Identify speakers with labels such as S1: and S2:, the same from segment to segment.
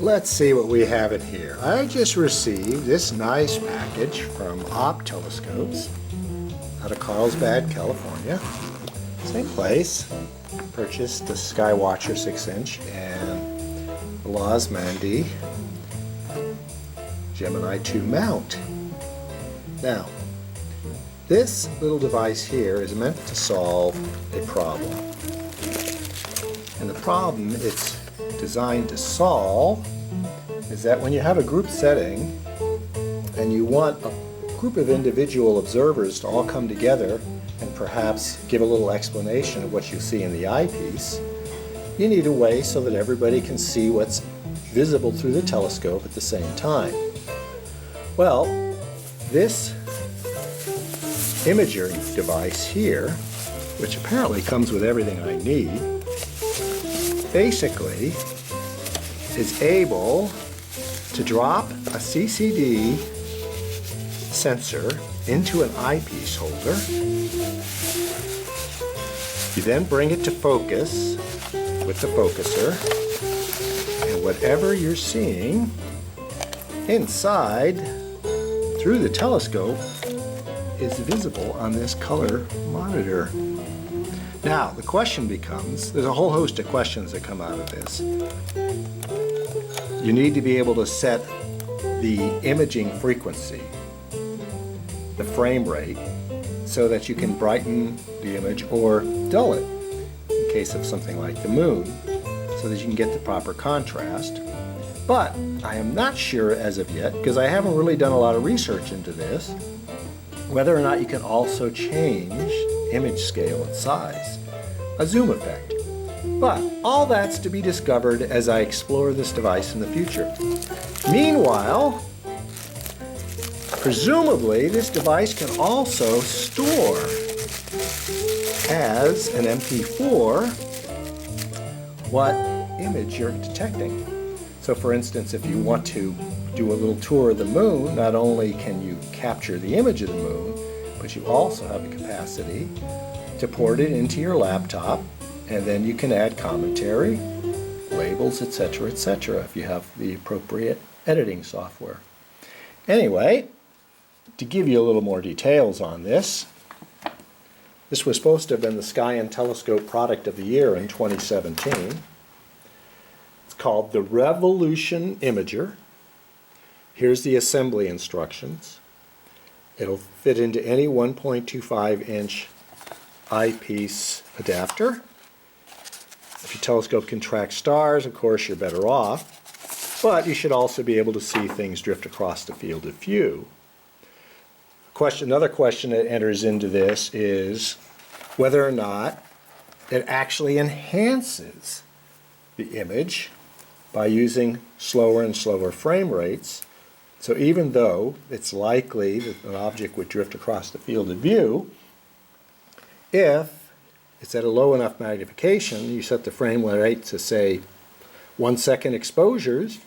S1: let's see what we have in here. I just received this nice package from Op Telescopes out of Carlsbad, California. Same place. Purchased the Skywatcher 6-inch and the Losmandy Gemini 2 mount. Now, this little device here is meant to solve a problem. And the problem it's designed to solve is that when you have a group setting and you want a group of individual observers to all come together and perhaps give a little explanation of what you see in the eyepiece, you need a way so that everybody can see what's visible through the telescope at the same time. Well, this imager device here, which apparently comes with everything I need, basically is able to drop a CCD sensor into an eyepiece holder. You then bring it to focus with the focuser, and whatever you're seeing inside through the telescope is visible on this color monitor. Now, the question becomes, there's a whole host of questions that come out of this. You need to be able to set the imaging frequency, the frame rate, so that you can brighten the image or dull it in case of something like the moon, so that you can get the proper contrast. But I am not sure as of yet, because I haven't really done a lot of research into this, whether or not you can also change image scale and size, a zoom effect. But all that's to be discovered as I explore this device in the future. Meanwhile, presumably this device can also store as an MP4 what image you're detecting. So for instance, if you want to do a little tour of the moon, not only can you capture the image of the moon, but you also have the capacity to port it into your laptop, and then you can add commentary, labels, etc., etc., if you have the appropriate editing software. Anyway, to give you a little more details on this, this was supposed to have been the Sky and Telescope Product of the Year in 2017. It's called the Revolution Imager. Here's the assembly instructions. It'll fit into any 1.25-inch eyepiece adapter. If your telescope can track stars, of course, you're better off, but you should also be able to see things drift across the field of view. Another question that enters into this is whether or not it actually enhances the image by using slower and slower frame rates. So even though it's likely that an object would drift across the field of view, if it's at a low enough magnification, you set the frame rate to, say, 1 second exposures,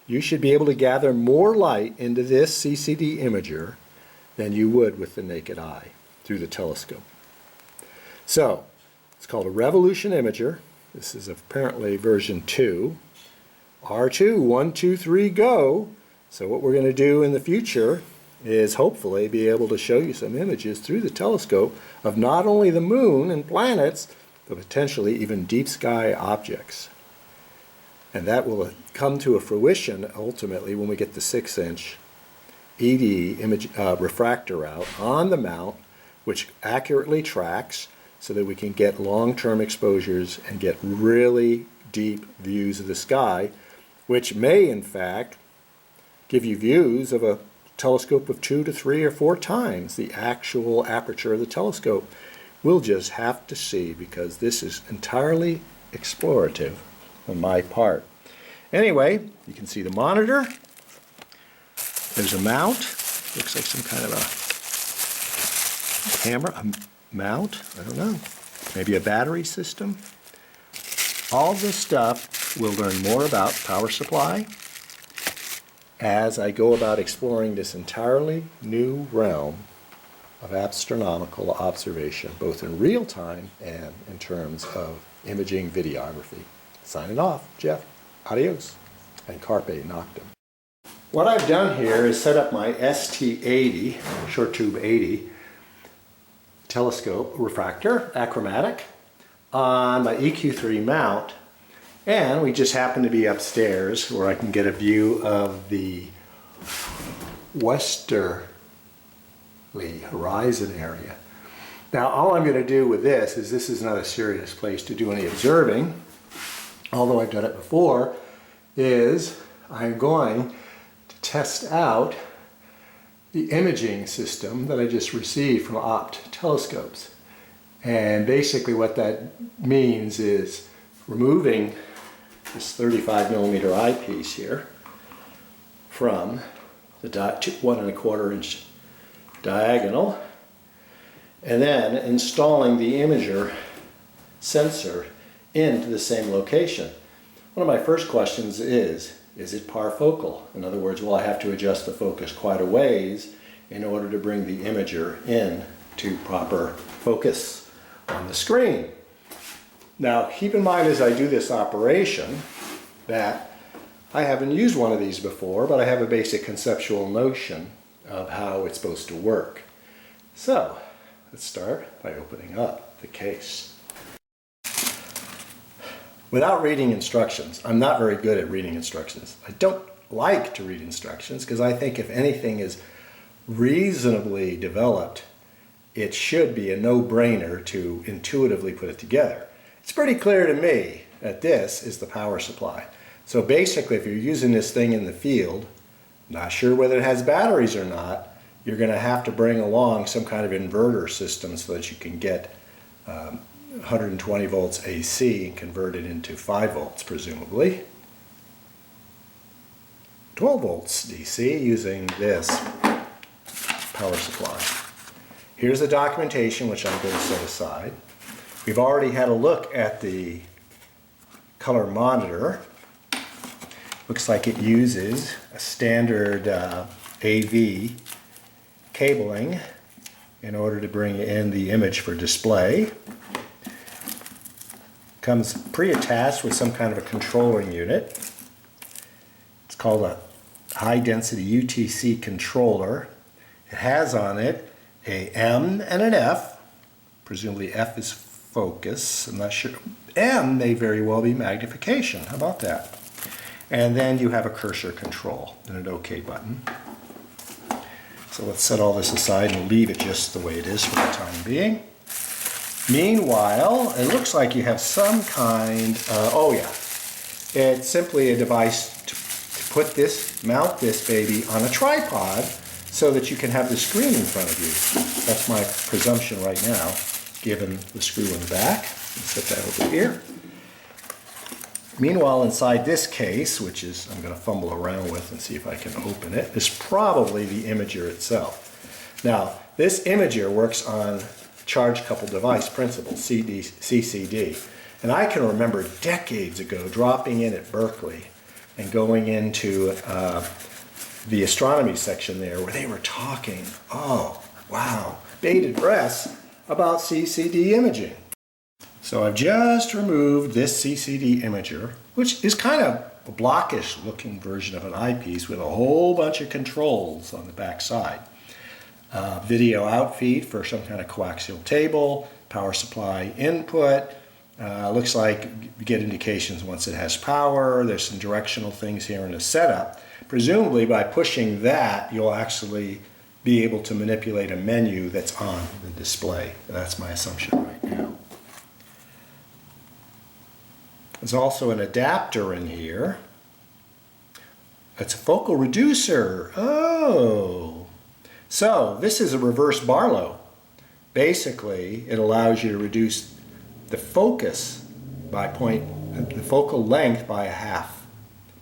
S1: you should be able to gather more light into this CCD imager than you would with the naked eye through the telescope. So, it's called a Revolution Imager. This is apparently version 2. R2, 1, 2, 3, go! So what we're going to do in the future is hopefully be able to show you some images through the telescope of not only the moon and planets, but potentially even deep sky objects. And that will come to a fruition ultimately when we get the 6-inch ED image refractor out on the mount, which accurately tracks so that we can get long-term exposures and get really deep views of the sky, which may in fact give you views of a telescope of 2 to 3 or 4 times the actual aperture of the telescope. We'll just have to see, because this is entirely explorative on my part. Anyway, you can see the monitor. There's a mount. Looks like some kind of a camera, a mount, I don't know. Maybe a battery system. All this stuff we'll learn more about power supply as I go about exploring this entirely new realm of astronomical observation, both in real time and in terms of imaging videography. Signing off, Jeff. Adios. and carpe noctem. What I've done here is set up my ST80, short tube 80, telescope refractor, achromatic, on my EQ3 mount, and we just happen to be upstairs where I can get a view of the westerly horizon area. Now all I'm going to do with this is not a serious place to do any observing, although I've done it before, is I'm going to test out the imaging system that I just received from Opt telescopes. And basically what that means is removing this 35mm eyepiece here from the 1¼ inch diagonal, and then installing the imager sensor into the same location. One of my first questions is it parfocal? In other words, will I have to adjust the focus quite a ways in order to bring the imager in to proper focus on the screen? Now, keep in mind as I do this operation that I haven't used one of these before, but I have a basic conceptual notion of how it's supposed to work. So, let's start by opening up the case. Without reading instructions, I'm not very good at reading instructions. I don't like to read instructions because I think if anything is reasonably developed, it should be a no-brainer to intuitively put it together. It's pretty clear to me that this is the power supply. So basically, if you're using this thing in the field, not sure whether it has batteries or not, you're going to have to bring along some kind of inverter system so that you can get 120 volts AC and convert it into 5 volts, presumably. 12 volts DC using this power supply. Here's the documentation, which I'm going to set aside. We've already had a look at the color monitor. Looks like it uses a standard AV cabling in order to bring in the image for display. Comes pre-attached with some kind of a controlling unit. It's called a high-density UTC controller. It has on it a M and an F. Presumably F is focus. I'm not sure. M may very well be magnification. How about that? And then you have a cursor control and an OK button. So let's set all this aside and leave it just the way it is for the time being. Meanwhile, it looks like you have some kind, oh yeah, it's simply a device to put this, mount this baby on a tripod so that you can have the screen in front of you. That's my presumption right now, given the screw in the back. Let's set that over here. Meanwhile, inside this case, which is I'm going to fumble around with and see if I can open it, is probably the imager itself. Now, this imager works on charge coupled device principle, CCD. And I can remember decades ago dropping in at Berkeley and going into the astronomy section there where they were talking, oh, wow, bated breath about CCD imaging. So I've just removed this CCD imager, which is kind of a blockish looking version of an eyepiece with a whole bunch of controls on the back side. Video outfeed for some kind of coaxial table, power supply input. Looks like you get indications once it has power. There's some directional things here in the setup. Presumably by pushing that, you'll actually be able to manipulate a menu that's on the display. That's my assumption right now. There's also an adapter in here. It's a focal reducer. Oh. So this is a reverse Barlow. Basically, it allows you to reduce the focus by the focal length by a half,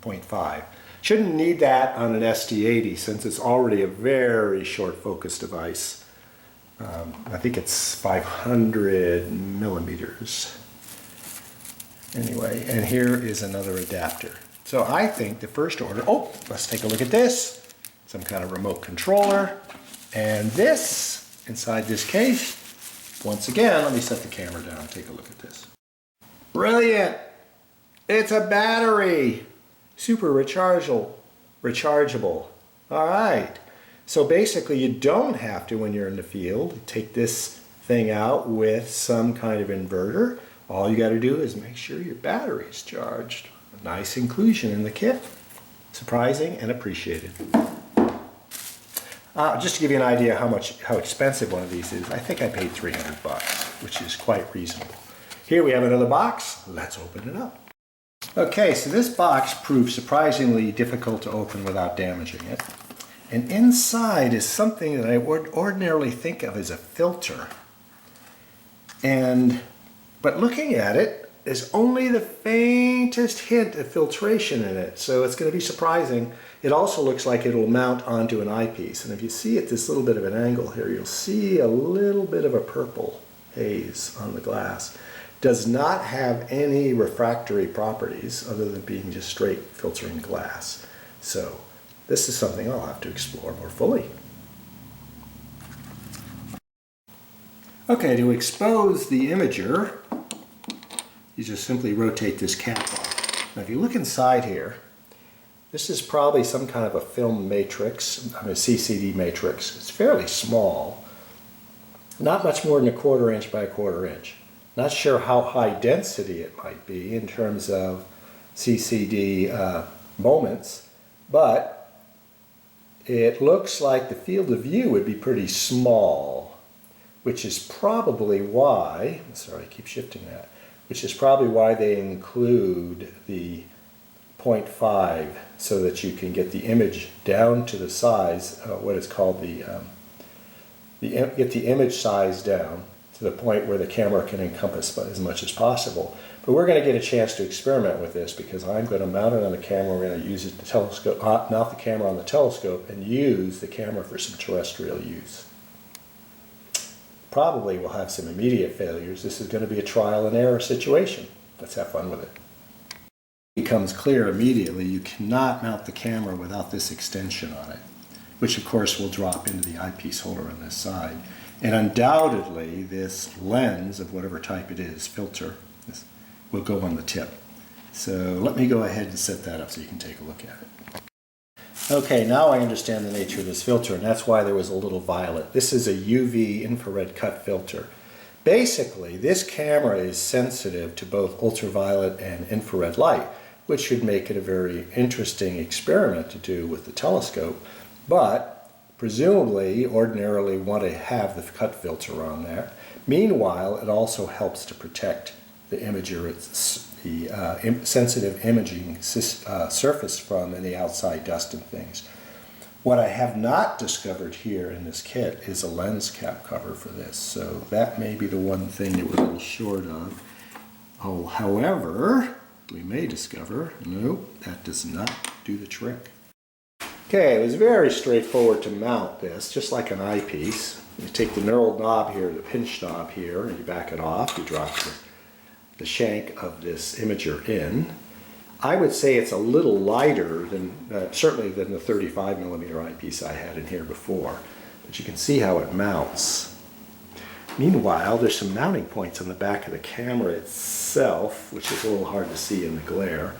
S1: 0.5. Shouldn't need that on an ST80 since it's already a very short focus device. I think it's 500 millimeters. Anyway, and here is another adapter. So I think the first order, oh, let's take a look at this. Some kind of remote controller. And this, inside this case, once again, let me set the camera down and take a look at this. Brilliant! It's a battery! super rechargeable. All right. So basically you don't have to, when you're in the field, take this thing out with some kind of inverter. All you got to do is make sure your battery's charged. A nice inclusion in the kit. Surprising and appreciated. Just to give you an idea how expensive one of these is, I think I paid $300, which is quite reasonable. Here we have another box. Let's open it up. Okay, so this box proved surprisingly difficult to open without damaging it. And inside is something that I would ordinarily think of as a filter. But looking at it, there's only the faintest hint of filtration in it, so it's going to be surprising. It also looks like it'll mount onto an eyepiece, and if you see at this little bit of an angle here, you'll see a little bit of a purple haze on the glass. Does not have any refractory properties other than being just straight filtering glass. So this is something I'll have to explore more fully. Okay, to expose the imager, you just simply rotate this cap off. Now if you look inside here, this is probably some kind of a film matrix, a CCD matrix. It's fairly small, not much more than 1/4 inch by 1/4 inch. Not sure how high density it might be in terms of CCD moments, but it looks like the field of view would be pretty small, which is probably why, sorry, I keep shifting that, which is probably why they include the 0.5 so that you can get the image down to the size, what is called get the image size down to the point where the camera can encompass as much as possible. But we're going to get a chance to experiment with this because I'm going to mount it on the camera. We're going to use it to telescope, mount the camera on the telescope and use the camera for some terrestrial use. Probably we'll have some immediate failures. This is going to be a trial and error situation. Let's have fun with it. It becomes clear immediately you cannot mount the camera without this extension on it, which of course will drop into the eyepiece holder on this side. And undoubtedly this lens of whatever type it is, filter, will go on the tip. So let me go ahead and set that up so you can take a look at it. Okay, now I understand the nature of this filter, and that's why there was a little violet. This is a UV infrared cut filter. Basically, this camera is sensitive to both ultraviolet and infrared light, which should make it a very interesting experiment to do with the telescope. But presumably, ordinarily want to have the cut filter on there. Meanwhile, it also helps to protect the imager, the sensitive imaging surface from any outside dust and things. What I have not discovered here in this kit is a lens cap cover for this, so that may be the one thing that we're a little short of. Oh, however, we may discover, nope, that does not do the trick. Okay, it was very straightforward to mount this, just like an eyepiece. You take the knurled knob here, the pinch knob here, and you back it off. You drop the shank of this imager in. I would say it's a little lighter than, certainly than the 35mm eyepiece I had in here before, but you can see how it mounts. Meanwhile, there's some mounting points on the back of the camera itself, which is a little hard to see in the glare.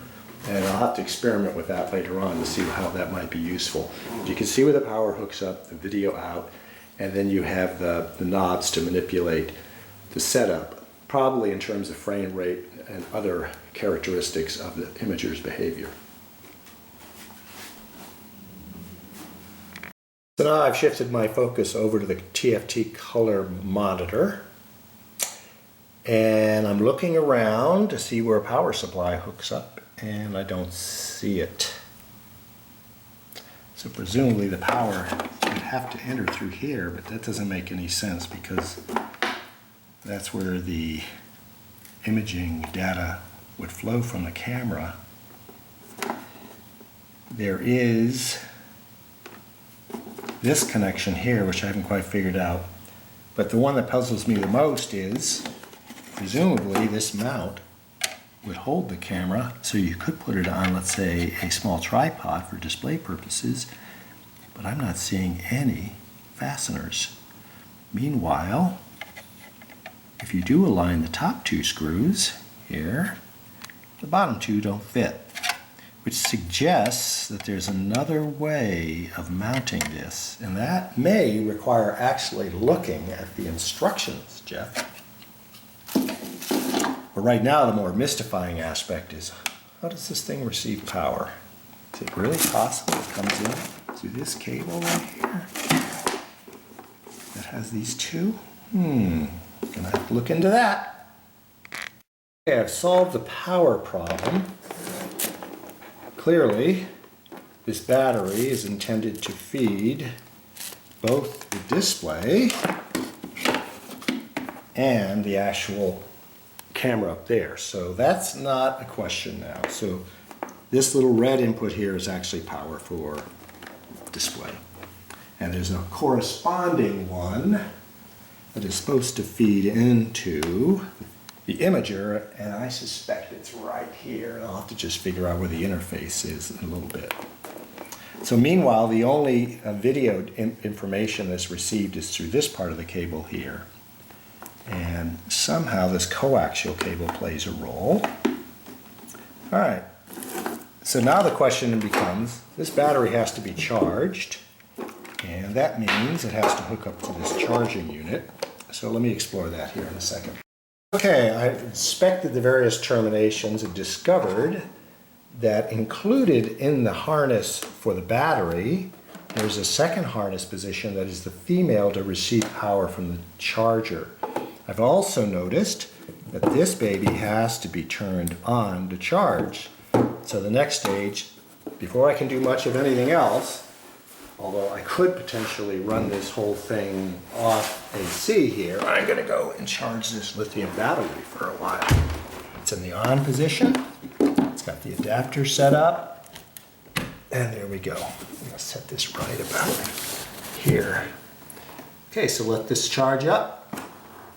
S1: And I'll have to experiment with that later on to see how that might be useful. But you can see where the power hooks up, the video out, and then you have the knobs to manipulate the setup, probably in terms of frame rate and other characteristics of the imager's behavior. So now I've shifted my focus over to the TFT color monitor, and I'm looking around to see where a power supply hooks up, and I don't see it. So presumably the power would have to enter through here, but that doesn't make any sense because that's where the imaging data would flow from the camera. There is this connection here, which I haven't quite figured out, but the one that puzzles me the most is presumably this mount would hold the camera, so you could put it on, let's say, a small tripod for display purposes, but I'm not seeing any fasteners. Meanwhile, if you do align the top two screws here, the bottom two don't fit, which suggests that there's another way of mounting this, and that may require actually looking at the instructions, Jeff. But right now, the more mystifying aspect is, how does this thing receive power? Is it really possible it comes in through this cable right here that has these two? Gonna have to look into that. Okay, I've solved the power problem. Clearly, this battery is intended to feed both the display and the actual camera up there. So that's not a question now. So this little red input here is actually power for display. And there's a corresponding one that is supposed to feed into the imager, and I suspect it's right here. I'll have to just figure out where the interface is in a little bit. So meanwhile, the only video information that's received is through this part of the cable here. And somehow this coaxial cable plays a role. All right, so now the question becomes, this battery has to be charged, and that means it has to hook up to this charging unit. So let me explore that here in a second. Okay, I've inspected the various terminations and discovered that included in the harness for the battery, there's a second harness position that is the female to receive power from the charger. I've also noticed that this baby has to be turned on to charge. So the next stage, before I can do much of anything else, although I could potentially run this whole thing off AC here, I'm going to go and charge this lithium battery for a while. It's in the on position. It's got the adapter set up. And there we go. I'm going to set this right about here. Okay, so let this charge up.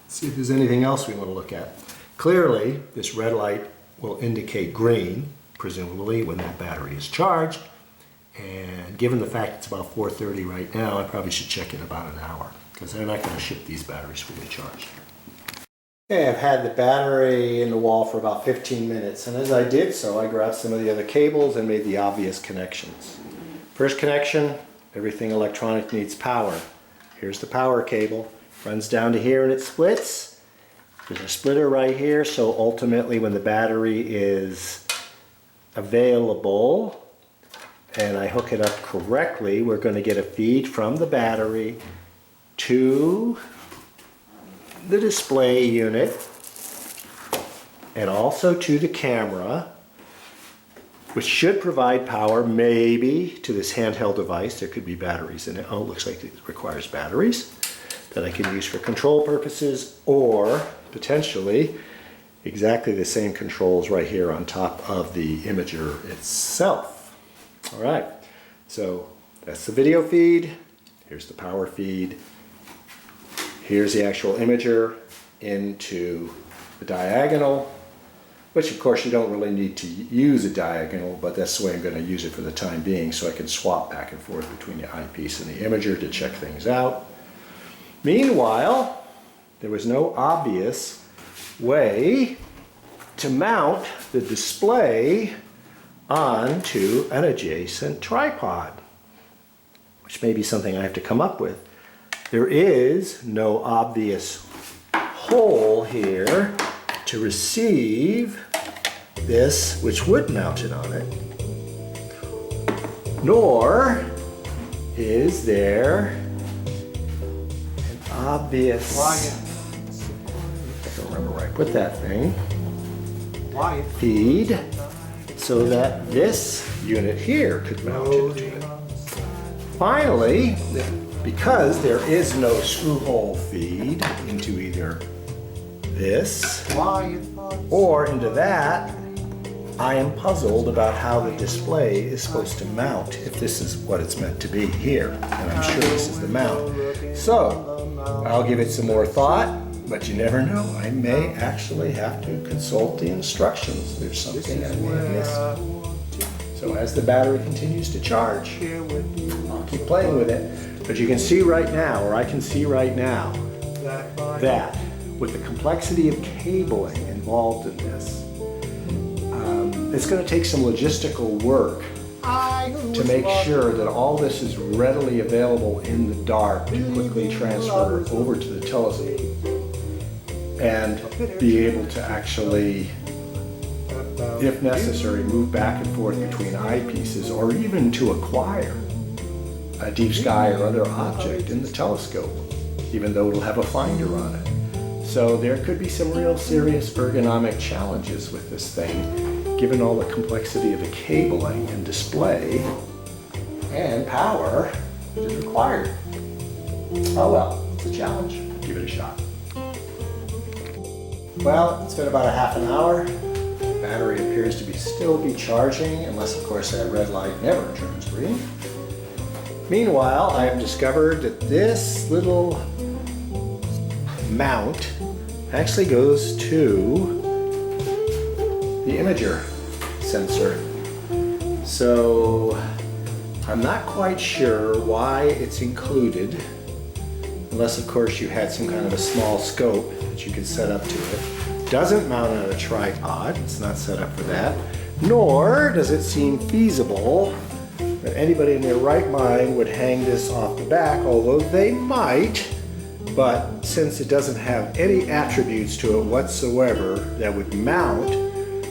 S1: See if there's anything else we want to look at. Clearly, this red light will indicate green, presumably when that battery is charged. And given the fact it's about 4:30 right now, I probably should check in about an hour, because they're not going to ship these batteries fully charged. Okay, I've had the battery in the wall for about 15 minutes, and as I did so, I grabbed some of the other cables and made the obvious connections. First connection, everything electronic needs power. Here's the power cable. Runs down to here and it splits. There's a splitter right here, so ultimately when the battery is available and I hook it up correctly, we're going to get a feed from the battery to the display unit and also to the camera, which should provide power maybe to this handheld device. There could be batteries in it. Oh, it looks like it requires batteries that I can use for control purposes, or potentially exactly the same controls right here on top of the imager itself. All right, so that's the video feed. Here's the power feed. Here's the actual imager into the diagonal, which of course you don't really need to use a diagonal, but that's the way I'm going to use it for the time being, so I can swap back and forth between the eyepiece and the imager to check things out. Meanwhile, there was no obvious way to mount the display onto an adjacent tripod, which may be something I have to come up with. There is no obvious hole here to receive this, which would mount it on it, nor is there an obvious, I don't remember where I put that thing, feed so that this unit here could mount into it. Finally, because there is no screw hole feed into either this or into that, I am puzzled about how the display is supposed to mount if this is what it's meant to be here, and I'm sure this is the mount. So I'll give it some more thought, but you never know. I may actually have to consult the instructions. There's something I may have missed. So as the battery continues to charge, I'll keep playing with it. But you can see right now, or I can see right now, that with the complexity of cabling involved in this, it's going to take some logistical work to make sure that all this is readily available in the dark to quickly transfer over to the telescope and be able to actually, if necessary, move back and forth between eyepieces, or even to acquire a deep sky or other object in the telescope, even though it'll have a finder on it. So there could be some real serious ergonomic challenges with this thing, given all the complexity of the cabling and display and power that is required. Oh well, it's a challenge. Give it a shot. Well, it's been about a half an hour. The battery appears to still be charging, unless of course that red light never turns green. Meanwhile, I have discovered that this little mount actually goes to the imager sensor. So I'm not quite sure why it's included, unless of course you had some kind of a small scope that you could set up to it. Doesn't mount on a tripod, it's not set up for that, nor does it seem feasible that anybody in their right mind would hang this off the back, although they might, but since it doesn't have any attributes to it whatsoever that would mount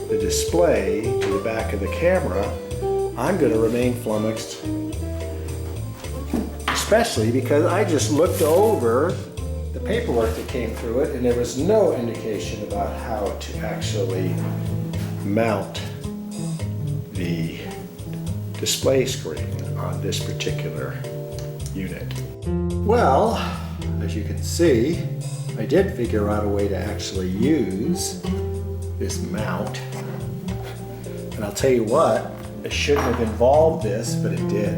S1: the display to the back of the camera, I'm going to remain flummoxed. Especially because I just looked over the paperwork that came through it and there was no indication about how to actually mount the display screen on this particular unit. Well, as you can see, I did figure out a way to actually use this mount. And I'll tell you what, it shouldn't have involved this, but it did.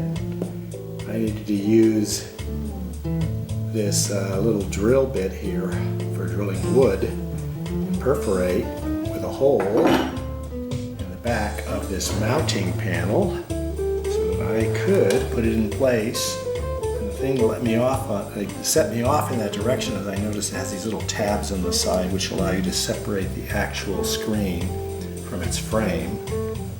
S1: I needed to use this little drill bit here for drilling wood and perforate with a hole in the back of this mounting panel so that I could put it in place. And the thing let me off set me off in that direction, as I noticed it has these little tabs on the side which allow you to separate the actual screen from its frame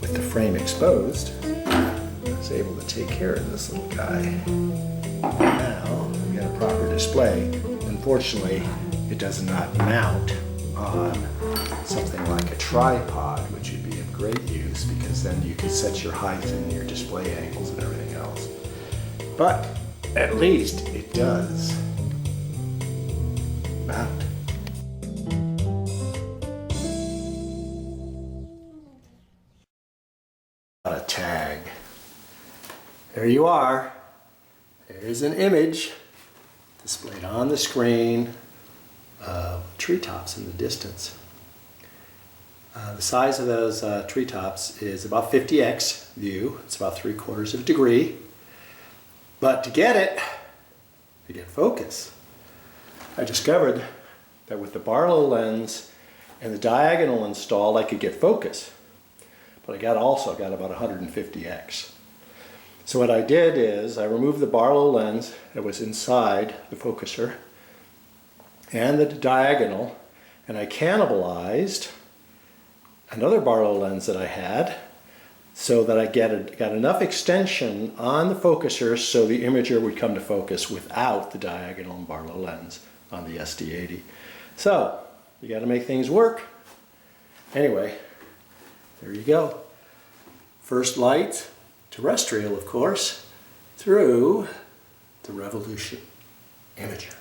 S1: with the frame exposed. I was able to take care of this little guy. Now we got a proper display. Unfortunately, it does not mount on something like a tripod, which would be of great use because then you could set your height and your display angles and everything else. But at least it does mount. A tag. There you are. There's an image displayed on the screen of treetops in the distance. The size of those treetops is about 50x view. It's about 3/4 of a degree. But to get focus, I discovered that with the Barlow lens and the diagonal installed, I could get focus. But I also got about 150x. So what I did is I removed the Barlow lens that was inside the focuser and the diagonal, and I cannibalized another Barlow lens that I had so that I got enough extension on the focuser so the imager would come to focus without the diagonal and Barlow lens on the SD80. So you got to make things work. Anyway, there you go. First light, terrestrial of course, through the Revolution imager.